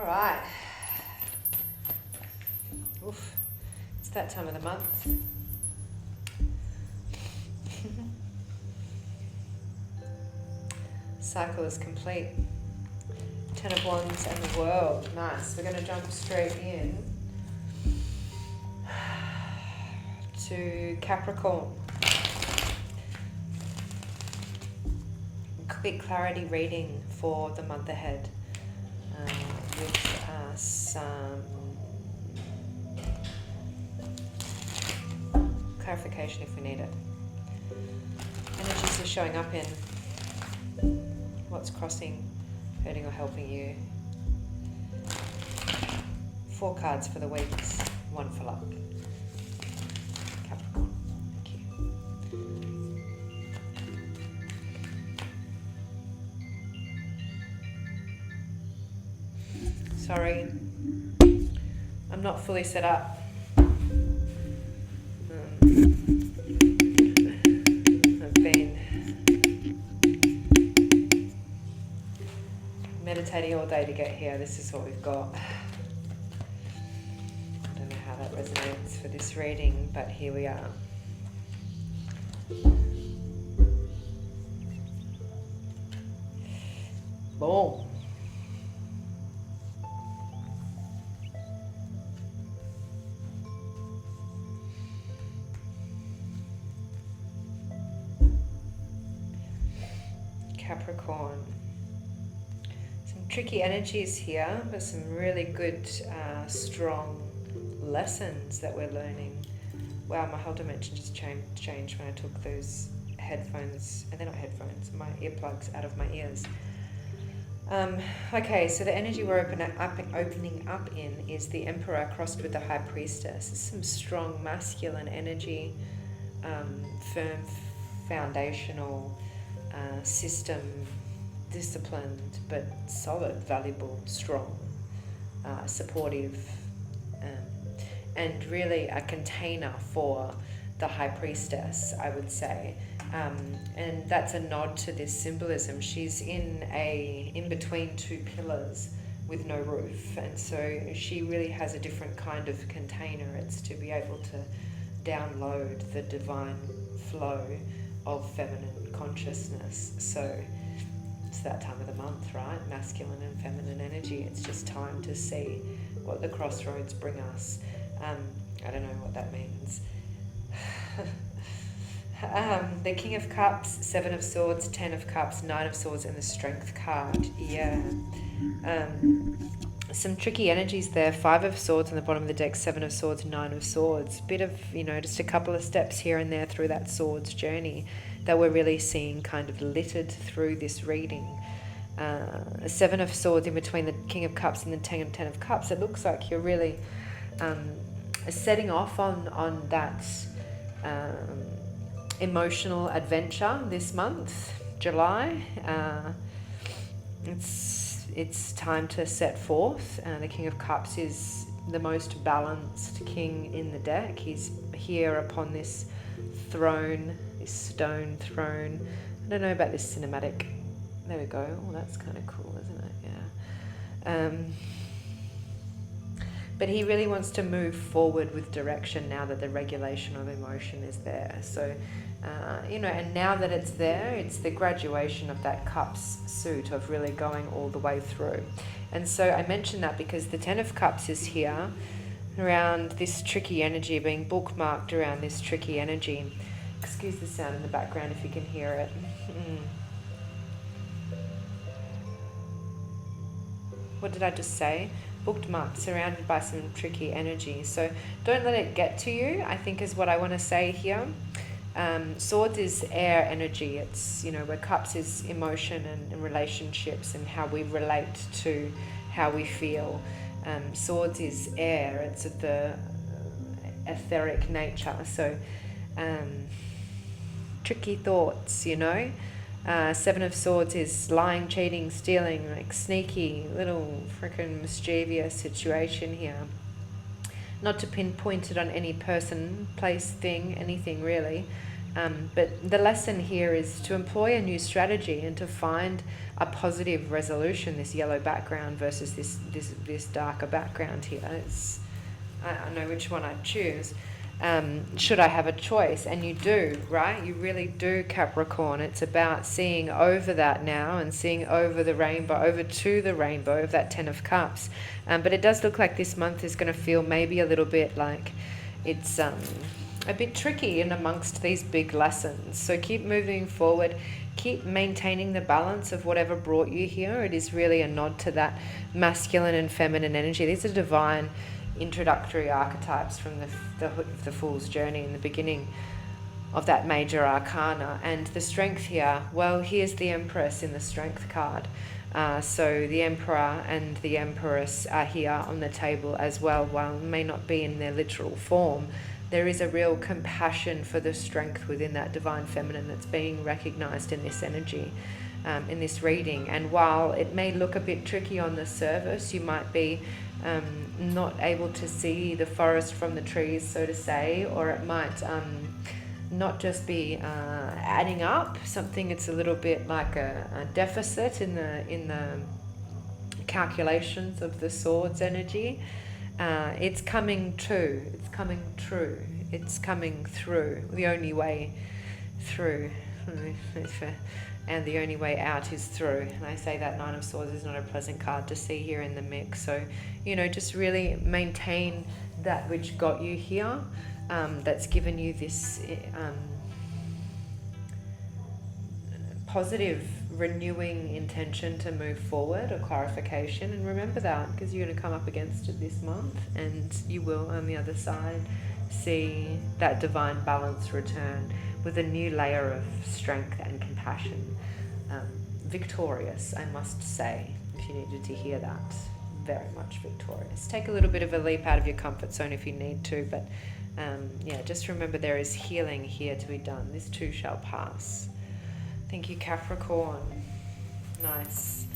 All right. Oof. It's that time of the month. Cycle is complete. 10 of Wands and the World. Nice. We're going to jump straight in to Capricorn. Quick clarity reading for the month ahead with some clarification if we need it. Energies are showing up in what's crossing, hurting or helping you. 4 cards for the weeks, 1 for luck. Capricorn, thank you. Sorry, I'm not fully set up. I've been meditating all day to get here. This is what we've got. I don't know how that resonates for this reading, but here we are. Boom. Capricorn. Some tricky energies here, but some really good, strong lessons that we're learning. Wow, my whole dimension just changed when I took those headphones, and they're not headphones, my earplugs out of my ears. Okay, so the energy we're opening up in is the Emperor crossed with the High Priestess. It's some strong masculine energy, firm, foundational, system, disciplined, but solid, valuable, strong, supportive, and really a container for the High Priestess, I would say. And that's a nod to this symbolism. She's in between 2 pillars with no roof, and so she really has a different kind of container. It's to be able to download the divine flow of feminine consciousness. So it's that time of the month, right? Masculine and feminine energy. It's just time to see what the crossroads bring us. I don't know what that means. The King of Cups, 7 of Swords, 10 of Cups, 9 of Swords, and the Strength card. Yeah. Some tricky energies there. 5 of Swords on the bottom of the deck, 7 of Swords, 9 of Swords. Bit of, just a couple of steps here and there through that Swords journey that we're really seeing kind of littered through this reading. 7 of Swords in between the King of Cups and the 10 of Cups. It looks like you're really setting off on that emotional adventure this month, July. It's time to set forth. The King of Cups is the most balanced king in the deck. He's here upon this throne, this stone throne. I don't know about this cinematic. There we go. Oh, that's kind of cool, isn't it? Yeah. But he really wants to move forward with direction now that the regulation of emotion is there. So, and now that it's there, it's the graduation of that Cups suit of really going all the way through. And so I mentioned that because the 10 of Cups is here around this tricky energy, being bookmarked around this tricky energy. Excuse the sound in the background if you can hear it. What did I just say? Bookmarked, surrounded by some tricky energy. So don't let it get to you, I think is what I want to say here. Swords is air energy. It's, where Cups is emotion and relationships and how we relate to how we feel. Swords is air. It's of the etheric nature. So tricky thoughts, 7 of Swords is lying, cheating, stealing, like sneaky, little freaking mischievous situation here. Not to pinpoint it on any person, place, thing, anything really. But the lesson here is to employ a new strategy and to find a positive resolution. This yellow background versus this darker background here. I know which one I'd choose. Should I have a choice? And you do, right? You really do, Capricorn. It's about seeing over that now and seeing over the rainbow, over to the rainbow of that Ten of Cups. But it does look like this month is going to feel maybe a little bit like it's a bit tricky in amongst these big lessons. So keep moving forward. Keep maintaining the balance of whatever brought you here. It is really a nod to that masculine and feminine energy. These are divine introductory archetypes from the Fool's Journey in the beginning of that major arcana. And the strength here, well, here's the Empress in the Strength card. So the Emperor and the Empress are here on the table as well. While it may not be in their literal form, there is a real compassion for the strength within that divine feminine that's being recognized in this energy, in this reading. And while it may look a bit tricky on the surface, you might be not able to see the forest from the trees, so to say, or it might not just be adding up something. It's a little bit like a deficit in the calculations of the Swords energy. It's coming true. It's coming true. It's coming through. The only way through, and the only way out is through. And I say that Nine of Swords is not a pleasant card to see here in the mix. So, just really maintain that which got you here. That's given you this positive, renewing intention to move forward, or clarification. And remember that, because you're going to come up against it this month, and you will on the other side see that divine balance return with a new layer of strength and compassion. Victorious, I must say, if you needed to hear that. Very much victorious. Take a little bit of a leap out of your comfort zone if you need to, but just remember there is healing here to be done. This too shall pass. Thank you, Capricorn. Nice.